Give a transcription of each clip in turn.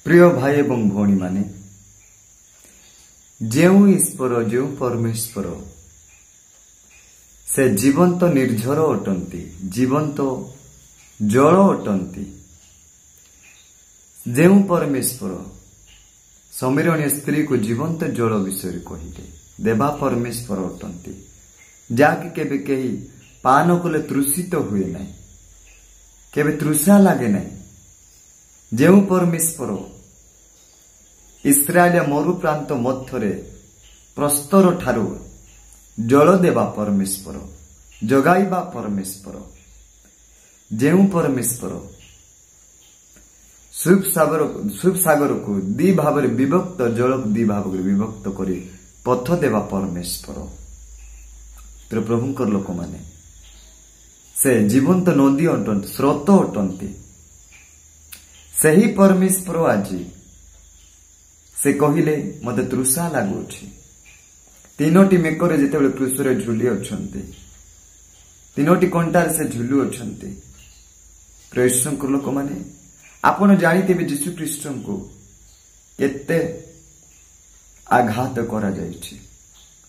प्रिय भाई एवं भौणी माने जेउ ईश्वर जेउ परमेश्वर से जीवंत निर्झर अटंती जीवंत जल अटंती जेउ परमेश्वर समीरणीय स्त्री को जीवंत जल विषय कहले देवा परमेश्वर अटंती जाकि केबे केही पान कले तृषित हुए नहीं केबे तृषा लागे नहीं जेउ परमेश्वर इस्राएल मरु प्रांत मध्यरे प्रस्तर ठारू जल देवा परमेश्वर जगाइबा परमेश्वर जेउ परमेश्वर शुभ सागर को दी भाव विभक्त जल दी भाव विभक्त करी पथ देवा परमेश्वर तो प्रभुंकर लोक माने से जीवंत नदी अटंती स्रोत अटंती सही परमेश्वर आज से कहले मते तृषा लगुछि तीनोटी मेकरे जेतेबेले कृष्ण झुली अछंती तीनोटी कंटार से झुलु अछंती कृष्ण लोक माने आपण जानिते यीशु ख्रीष्ट को केते आघात करा जायछि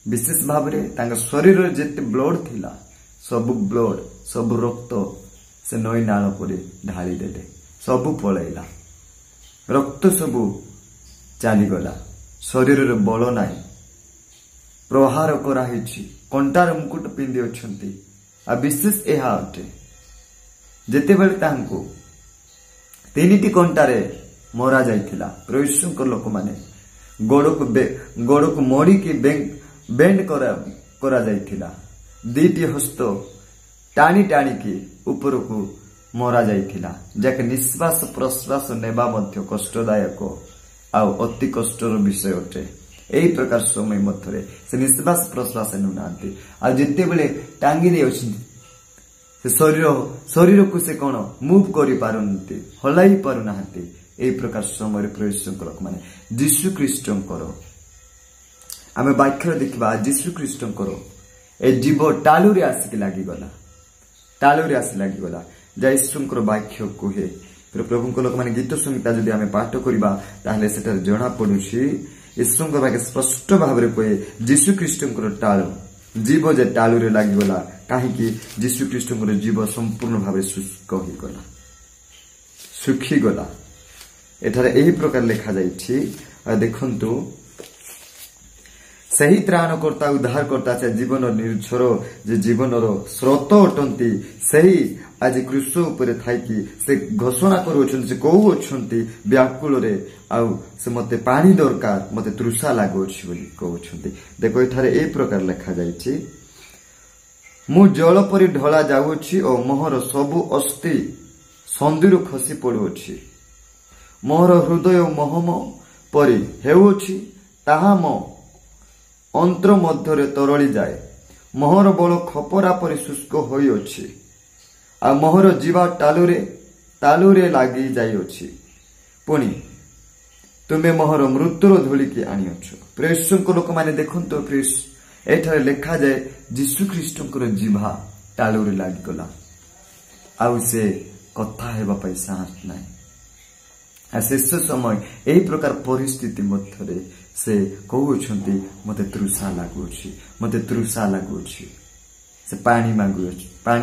विशेष भाव रे तांग शरीर जेते ब्लड थिला सब ब्लड सब रक्त से नई नाल परे ढाली देले सब पळैला रक्त सब चलीगला शरीर बल नाई प्रहार कराही कंटार मुकुट पिंधि अछंती आ विशेष यह अटे जेतेबेले तांको तीनिटी कंटारे मरा जाइथिला प्रभुଙ୍କ लोक माने गोड़ को मोड़ी की बेंड करा जाइथिला दीटी हस्त टाणी टाणी की ऊपर को मरा जाइथिला जाके निश्वास प्रश्वास नेबा मध्य कष्टदायक आउ अति कष्टर विषय अटे यही प्रकार समय मध्य से निश्वास प्रश्वास नुनाती आ जिते बेले टांगी दे शरीर को से कौन मूव करि पारंती हलाई पारुना यही प्रकार समय प्रभु लोक माने जीशु ख्रीष्टंकर आमे वाक्य देखिबा जीशु ख्रीष्टंकर ए जीव टालू रे आसिक लागिगला टालू रे आसी लागिगला जयश्रींकर वाक्य कहे प्रभु लोक माने गीत संहिता जदि आमे पाठ करिबा ताहले सेटर जणा पडुछि ईश्वरଙ୍କ वाक्य स्पष्ट भाव रे कहे जीशु ख्रीष्टंकर टालू जीव जे टालू रे लागिगला काहे कि जीशु ख्रीष्टंकर जीव संपूर्ण भाव शुष्क होई गला सुखी गला एठारे एही प्रकार लिखा जाइछि देखंतु सही त्राणकर्ता उद्धारकर्ता से जीवन निर्झर जे जीवनर स्रोत अटंती सही आज कृष्ण उपरे थाइकी से घोषणा करूछन्ति से कहू अछन्ति व्याकुल रे आउ से मते पानी दरकार मते तृषा लागुछि बोली कहउछन्ति देखो एठारे ए प्रकार लिखा जाइछि मु जल परि ढला जाउछि ओ मोहर सबु अस्थि संदिरु खसी पडुछि मोहर हृदय मोहम परि हेउछि ताहा मो अंतर मध्य तरली जाए मोहर बल खपरा पर शुष्क होई अछि आ मोहर जीवा तालुरे लागी जाइछि पुणी तुमे मोहर मृत्युर धूली की आनिछ प्रेषक लोक माने देखंतो प्रेस एठारे लिखा जाए जीशु ख्रीष्टंकर जीवा तालुरे लागी गला आउ से कथा हेबा पई साहस नै आ शेष समय एही प्रकार परिस्थिति मध्यरे से कहउछन्ति मते तृषा लागुछि से पानी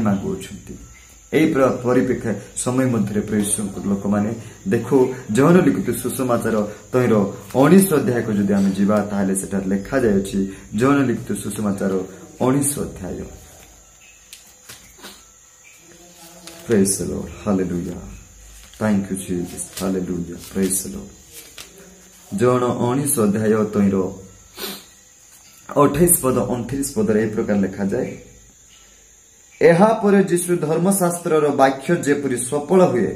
मागुछन्ति एही परिप्रेक्ष्य समय मध्य प्रेषक लोक माने देखो जौन लिखित सुसमाचार तैर 19 अध्याय को जदि आमे जीवा ताहले सेटा लिखा जायछि जौन लिखित सुसमाचार 19 अध्याय praise the Lord hallelujah thank you Jesus hallelujah praise the Lord जौन 19 अध्याय तैर 28 पद 29 पद ए प्रकार लिखा जाए एहा परे जीशु धर्मशास्त्र वाक्य जेपरि सफल हुए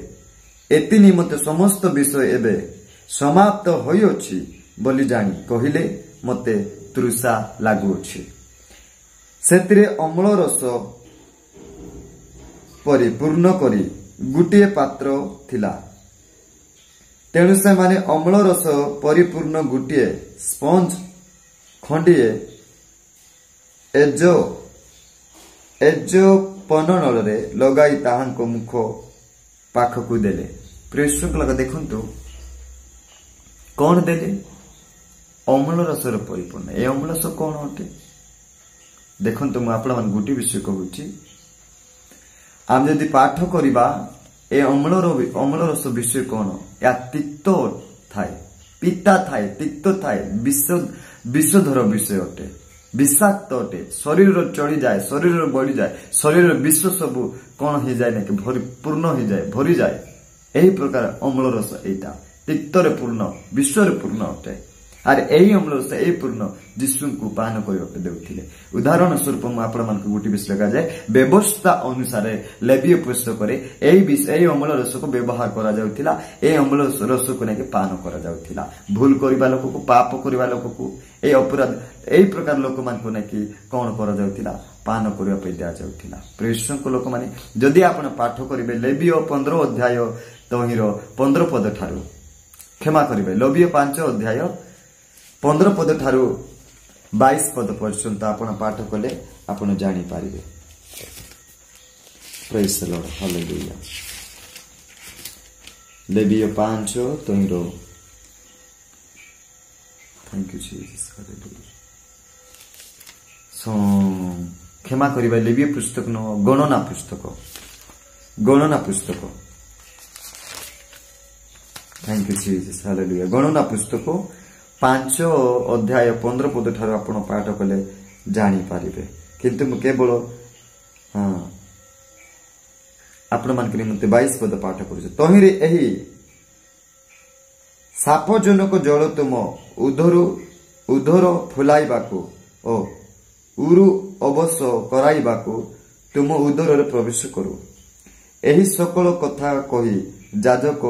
एति निमते समस्त विषय एबे समाप्त होइछि बोली जानी कहिले मते तृषा लागुछि सेतिरे अम्ल रस परिपूर्ण करी गुटिए पात्र थिला तेणु से माने अम्ल रस परिपूर्ण गुटिए स्पंज खंडिए एजो पननल रे लगाई ताहांको मुख पाखकु देले प्रेषक लगा देखंतु कौन देले अम्ल रसर परिपूर्ण ए अम्ल रस कौन अटे देखो मुझे गोटे विषय कहूँ आम जदि पाठ करवा ए अम्ल रस विषय कौन या तिक्त थाए पिता थाए तिक्त थाए विषधर विषय अटे विषाक्त अटे शरीर चढ़ी जाए शरीर बढ़ी जाए शरीर विष सब कौन हो जाए ना कि पूर्ण हो जाए भरी जाए यही प्रकार अम्ल रस एटा तिक्तर पूर्ण विश्वर पूर्ण अटे आर यही अम्ल रस यही पूर्ण जीशु को पान करने देउथिले उदाहरण स्वरूप मुझे गोटे विषय लगा जाए व्यवस्था अनुसार लेवीय पुस्तक यही अम्ल रस को व्यवहार करा जाउथिला ए अम्ल रस को लेके पान करा जाउथिला भूल करबा लोक को पाप करबा लोक को ए अपराध यही प्रकार लोक मान को लेके कौन करा जाउथिला पान करबा पे दिया जाउथिला प्रेषण को लोक माने जदि आपण पाठ करिवे लेवीय 15 अध्याय तहिर 15 पद ठारू क्षमा करिवे लेवीय 5 अध्याय 15 पद ठारू 22 पद पर्यंत आपण पाठ कले आपण जानि पारिबे प्रेज द लॉर्ड हालेलुया लेवीय 5 तहिर thank you Jesus hallelujah so क्षमा करिबा लेवीय पुस्तक न गणना पुस्तक थैंक यू जीसस हालेलुया गणना पुस्तक 5 अध्याय 15 पद ठारू आपण पाठ कले जानि पारिबे किंतु मु केवल आपण मान के निमंते 22 पद पाठ करू तहिरे एही सापजनक जल तुम उधर फुलाइबाकू ओ उरु अवश कराइबाकू तुम उदर रे प्रवेश करू एही सकल कथा कही जाजक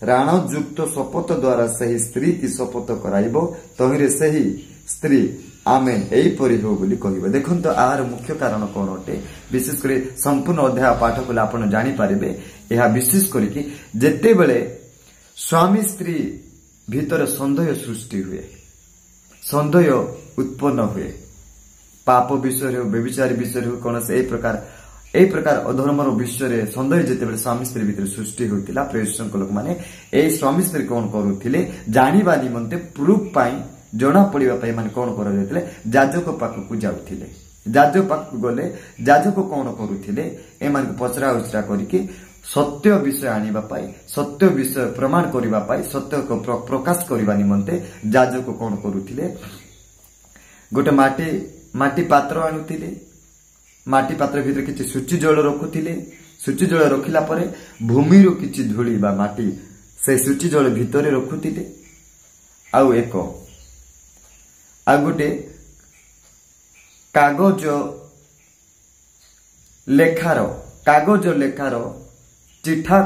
राणयुक्त शपथ द्वारा सही स्त्री की शपथ कराइबो तहिरे सही स्त्री आमेन एहीपरि हो बोली कहबो देखंतो आर मुख्य कारण कोन अटे विशेष करे संपूर्ण अध्याय पाठ कले आपण जानि पारिबे एहा विशेष करी कि जेते बेले स्वामी स्त्री भीतर संदेह सृष्टि हुए संदेह उत्पन्न हुए पाप विषय हो व्यभिचार विषय हो कौन से ए प्रकार अधर्मर विषय संदेह जिते स्वामी स्त्री भीतर सृष्टि होता प्रेषण लोक मैंने ए स्वामी स्त्री कौन करुले जाना निमंते प्रूफ पाई जना पड़ा माने कौन कर जाजक पाखक जाऊे जाजक पाखक गले जाजक कौन करुले एम पचरा उचरा करके सत्य विषय आनिबा पाई सत्य विषय प्रमाण करिबा पाई सत्य को प्रकाश करिबा निमंते जाजक कौन करुले गोटे माटी पात्र आणुतिले माटी पात्र भीतर किछि सूची जल रखुतिले सूची जल रखिला परे भूमि रो किछि धूली बा माटी से सूची जल भीतर रखुतिले आउ एक आ गोटे कागज लेखार चिठा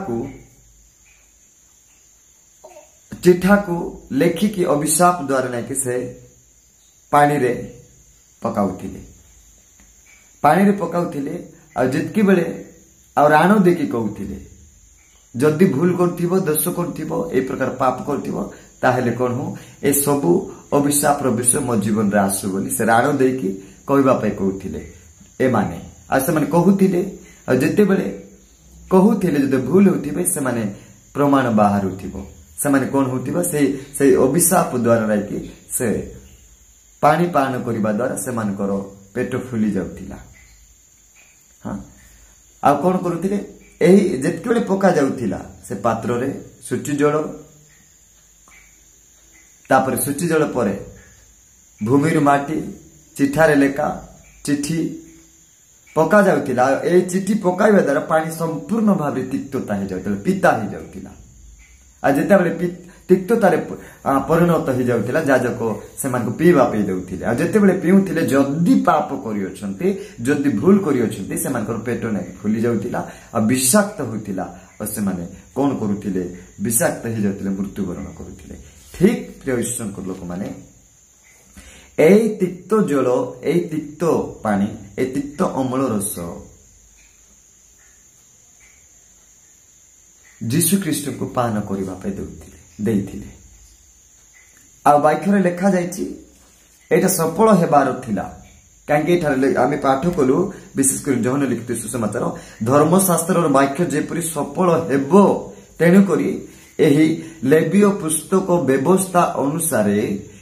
को लेखिकी अभिशाप द्वारा नहीं कि से पानी रे पकाउथिले आ जितकी बेले आ राण देखि कहउथिले जदि भूल करथिबो दोष करथिबो ए प्रकार पाप करथिबो ताहेले कोन हो ए सबु अभिशाप रो विषय मो जीवन रे आसु बोली से राण देखि कहबा पय कहउथिले ए माने आ से माने कहउथिले आ जते बेले कहउथिले जदि भूल होथिबे से माने प्रमाण बाहर होथिबो से माने कोन होथिबो से अभिशाप द्वारा रै कि से पानी पान करबा द्वारा से मानकर पेट फुली जाउतिला हां आ कोन करूतिले एही जेतकेले पका जाउतिला से पात्र रे सूची जल तापर सूची जल परे भूमि रो माटी चिठारे लेखा चिठी पका जाउतिला ए चिठी पकाइबा द्वारा पानी संपूर्ण भाबे तिक्तता हे जाउतिला पिता हे जाउतिला आ जेता बेले तिक्ततारे परिणत हो जाउतिला जाजक सेमानकु पीबा पे देउथिले आ जेते बेले पिउथिले जद्दी पाप करियोछन्ते जद्दी भूल करियोछन्ते सेमानकर पेट नै फुली जाउतिला आ विषाक्त होतिला आ सेमाने कोन करूथिले विषाक्त हो जाउतिले मृत्युवरण करूथिले ठीक प्रिय ईश्वर लोक माने एई तिक्त जल एई तिक्त पानी ए तिक्त अम्ल रस जीशु ख्रीष्ट को पान करबा पे देइथिले आ वाक्य लेखा जाइछि एटा सफल हेबार थिला कांगे एठारे आमे पाठ कलु विशेष कर जहन लिखित सुसमाचार धर्मशास्त्र वाक्य जेपरि सफल हेबो तेनु करी ଏହି ଲେବୀୟ ପୁସ୍ତକ ବ୍ୟବସ୍ଥା ଅନୁସାରେ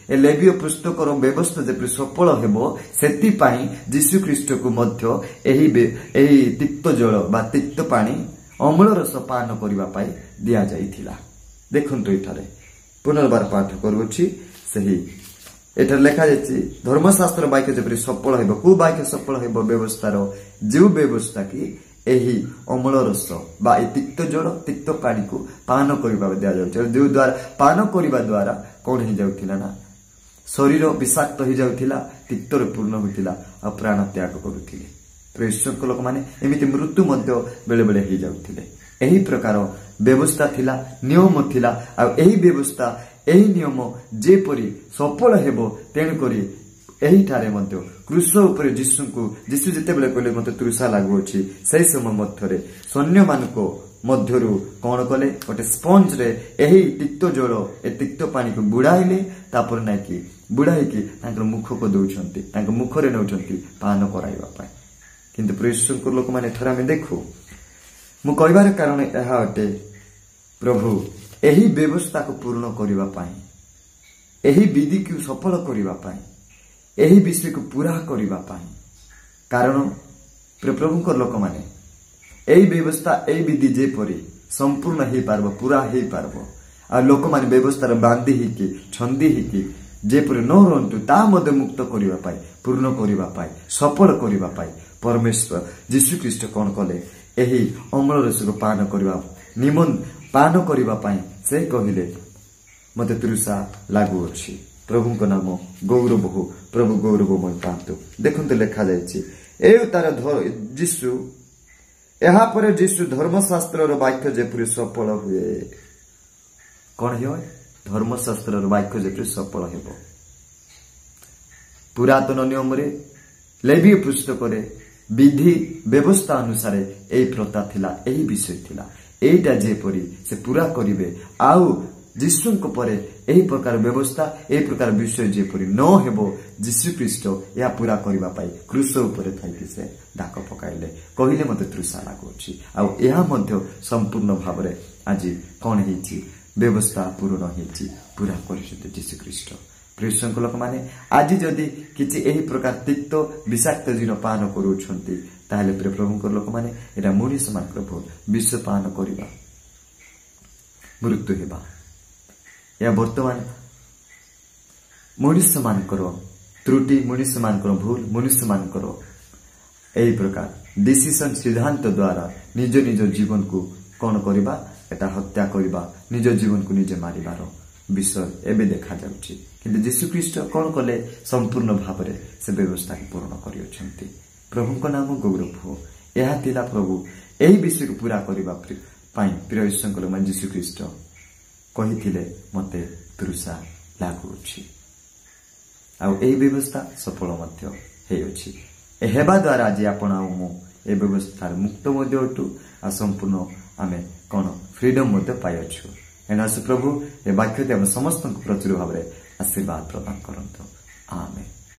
ଏ ଲେବୀୟ ପୁସ୍ତକର ବ୍ୟବସ୍ଥା ଯେପରି ସଫଳ ହେବ ସେଥିପାଇଁ ଯୀଶୁଖ୍ରୀଷ୍ଟକୁ ମଧ୍ୟ ଏହି ତିକ୍ତ ଜଳ ବା ତିକ୍ତ ପାଣି ଅମ୍ଳ ରସ ପାନ କରିବା ପାଇଁ ଦିଆଯାଇଥିଲା। ଦେଖନ୍ତୁ ଏଠାରେ ପୁନର୍ବାର ପାଠ କରୁଅଛି। ସେହି ଏଠାରେ ଲେଖାଯାଇଛି ଧର୍ମଶାସ୍ତ୍ର ବାକ୍ୟ ଯେପରି ସଫଳ ହେବ। କୋଉ ବାକ୍ୟ ସଫଳ ହେବ? ବ୍ୟବସ୍ଥାର ଯେଉଁ ବ୍ୟବସ୍ଥା କି ଏହି ଅମ୍ଳ ରସ ବା ଏହି ତିକ୍ତ ଜଳ ତିକ୍ତ ପାଣିକୁ ପାନ କରିବା ଦିଆଯାଉଛି। ଯେଉଁ ଦ୍ୱାରା ପାନ କରିବା ଦ୍ୱାରା କଣ ହେଇଯାଉଥିଲା ନା ଶରୀର ବିଷାକ୍ତ ହେଇଯାଉଥିଲା, ତିକ୍ତରେ ପୂର୍ଣ୍ଣ ହୋଇଥିଲା ଆଉ ପ୍ରାଣ ତ୍ୟାଗ କରୁଥିଲେ। ଈଶ୍ୱରଙ୍କ ଲୋକମାନେ ଏମିତି ମୃତ୍ୟୁ ମଧ୍ୟ ବେଳେ ବେଳେ ହେଇଯାଉଥିଲେ। ଏହି ପ୍ରକାର ବ୍ୟବସ୍ଥା ଥିଲା, ନିୟମ ଥିଲା। ଆଉ ଏହି ବ୍ୟବସ୍ଥା ଏହି ନିୟମ ଯେପରି ସଫଳ ହେବ ତେଣୁକରି ଏହିଠାରେ ମଧ୍ୟ କ୍ରୁଶ ଉପରେ ଯୀଶୁ ଯେତେବେଳେ କହିଲେ ମତେ ତୃଷା ଲାଗୁଅଛି, ସେହି ସମୟ ମଧ୍ୟରେ ସୈନ୍ୟମାନଙ୍କ ମଧ୍ୟରୁ କଣ କଲେ? ଗୋଟେ ସ୍ପଞ୍ଜରେ ଏହି ତିକ୍ତ ଜଳ ଏ ତିକ୍ତ ପାଣିକୁ ବୁଡାଇଲେ। ତାପରେ ନାଇକି ବୁଡାଇକି ତାଙ୍କର ମୁଖକୁ ଦଉଛନ୍ତି, ତାଙ୍କ ମୁଖରେ ନେଉଛନ୍ତି ପାନ କରାଇବା ପାଇଁ। କିନ୍ତୁ ଈଶ୍ୱରଙ୍କ ଲୋକମାନେ ଏଠାରେ ଆମେ ଦେଖୁ, ମୁଁ କହିବାର କାରଣ ଏହା ଅଟେ, ପ୍ରଭୁ ଏହି ବ୍ୟବସ୍ଥାକୁ ପୂର୍ଣ୍ଣ କରିବା ପାଇଁ, ଏହି ବିଧିକୁ ସଫଳ କରିବା ପାଇଁ, ଏହି ବିଷୟକୁ ପୁରା କରିବା ପାଇଁ, କାରଣ ପ୍ରଭୁଙ୍କ ଲୋକମାନେ ଏହି ବ୍ୟବସ୍ଥା ଏହି ବିଧି ଯେପରି ସମ୍ପୂର୍ଣ୍ଣ ହେଇପାରିବ, ପୁରା ହେଇପାରିବ, ଆଉ ଲୋକମାନେ ବ୍ୟବସ୍ଥାର ବାନ୍ଧି ହେଇକି ଛନ୍ଦି ହେଇକି ଯେପରି ନ ରୁହନ୍ତୁ, ତାହା ମଧ୍ୟ ମୁକ୍ତ କରିବା ପାଇଁ, ପୂର୍ଣ୍ଣ କରିବା ପାଇଁ, ସଫଳ କରିବା ପାଇଁ ପରମେଶ୍ୱର ଯୀଶୁଖ୍ରୀଷ୍ଟ କଣ କଲେ? ଏହି ଅମ୍ଳ ରସକୁ ପାନ କରିବା ପାଇଁ ସେ କହିଲେ ମତେ ତୃଷା ଲାଗୁଅଛି। ପ୍ରଭୁଙ୍କ ନାମ ଗୌରବ ହଉ, ପ୍ରଭୁ ଗୌରବମୟ ପାଆନ୍ତୁ। ଦେଖନ୍ତୁ ଲେଖାଯାଇଛି ଏହାପରେ ଯୀଶୁ ଧର୍ମଶାସ୍ତ୍ରର ବାକ୍ୟ ଯେପରି ସଫଳ ହୁଏ। କଣ ହେବ? ଧର୍ମଶାସ୍ତ୍ରର ବାକ୍ୟ ଯେପରି ସଫଳ ହେବ। ପୁରାତନ ନିୟମରେ ଲେବୀୟ ପୁସ୍ତକରେ ବିଧି ବ୍ୟବସ୍ଥା ଅନୁସାରେ ଏହି ପ୍ରଥା ଥିଲା, ଏହି ବିଷୟ ଥିଲା। ଏଇଟା ଯେପରି ସେ ପୁରା କରିବେ, ଆଉ ଯୀଶୁଙ୍କ ପରେ ଏହି ପ୍ରକାର ବ୍ୟବସ୍ଥା ଏହି ପ୍ରକାର ବିଷୟ ଯେପରି ନ ହେବ, ଯୀଶୁଖ୍ରୀଷ୍ଟ ଏହା ପୁରା କରିବା ପାଇଁ କ୍ରୁଶ ଉପରେ ଥାଇକି ସେ ଡାକ ପକାଇଲେ, କହିଲେ ମତେ ତୃଷା ଲାଗୁଅଛି। ଆଉ ଏହା ମଧ୍ୟ ସମ୍ପୂର୍ଣ୍ଣ ଭାବରେ ଆଜି କଣ ହେଇଛି? ବ୍ୟବସ୍ଥା ପୂରଣ ହେଇଛି, ପୁରା କରିଛନ୍ତି ଯୀଶୁଖ୍ରୀଷ୍ଟ। ଖ୍ରୀଷ୍ଟଙ୍କ ଲୋକମାନେ ଆଜି ଯଦି କିଛି ଏହି ପ୍ରକାର ତିକ୍ତ ବିଷାକ୍ତ ଜିନ ପାନ କରୁଛନ୍ତି, ତାହେଲେ ପ୍ରଭୁଙ୍କ ଲୋକମାନେ ଏଟା ମଣିଷ ମାନଙ୍କର ଭୁଲ। ବିଷ ପାନ କରିବା, ମୃତ୍ୟୁ ହେବା, ଏହା ବର୍ତ୍ତମାନ ମଣିଷ ମାନଙ୍କର ତ୍ରୁଟି, ମଣିଷ ମାନଙ୍କର ଭୁଲ, ମଣିଷ ମାନଙ୍କର ଏହି ପ୍ରକାର ଡିସିସନ ସିଦ୍ଧାନ୍ତ ଦ୍ୱାରା ନିଜ ଜୀବନକୁ କଣ କରିବା? ଏଟା ହତ୍ୟା କରିବା, ନିଜ ଜୀବନକୁ ନିଜେ ମାରିବାର ବିଷୟ ଏବେ ଦେଖାଯାଉଛି। କିନ୍ତୁ ଯୀଶୁଖ୍ରୀଷ୍ଟ କଣ କଲେ? ସମ୍ପୂର୍ଣ୍ଣ ଭାବରେ ସେ ବ୍ୟବସ୍ଥାକୁ ପୂରଣ କରିଅଛନ୍ତି। ପ୍ରଭୁଙ୍କ ନାମ ଗୌରବ ହଉ। ଏହା ଥିଲା ପ୍ରଭୁ ଏହି ବିଷୟକୁ ପୁରା କରିବା ପାଇଁ ପ୍ରିୟ ଈଶ୍ୱରଙ୍କ ଲୋକମାନେ ଯୀଶୁଖ୍ରୀଷ୍ଟ କହିଥିଲେ ମତେ ତୃଷା ଲାଗୁଅଛି। ଆଉ ଏହି ବ୍ୟବସ୍ଥା ସଫଳ ମଧ୍ୟ ହେଇଅଛି। ହେବା ଦ୍ୱାରା ଆଜି ଆପଣ ଆଉ ମୁଁ ଏ ବ୍ୟବସ୍ଥାରେ ମୁକ୍ତ ମଧ୍ୟ ଅଟୁ, ଆଉ ସମ୍ପୂର୍ଣ୍ଣ ଆମେ କଣ ଫ୍ରିଡମ ମଧ୍ୟ ପାଇଅଛୁ। ଏଣୁ ଆସୁ ପ୍ରଭୁ ଏ ବାକ୍ୟଟି ଆମେ ସମସ୍ତଙ୍କୁ ପ୍ରଚୁର ଭାବରେ ଆଶୀର୍ବାଦ ପ୍ରଦାନ କରନ୍ତୁ। ଆମେନ୍।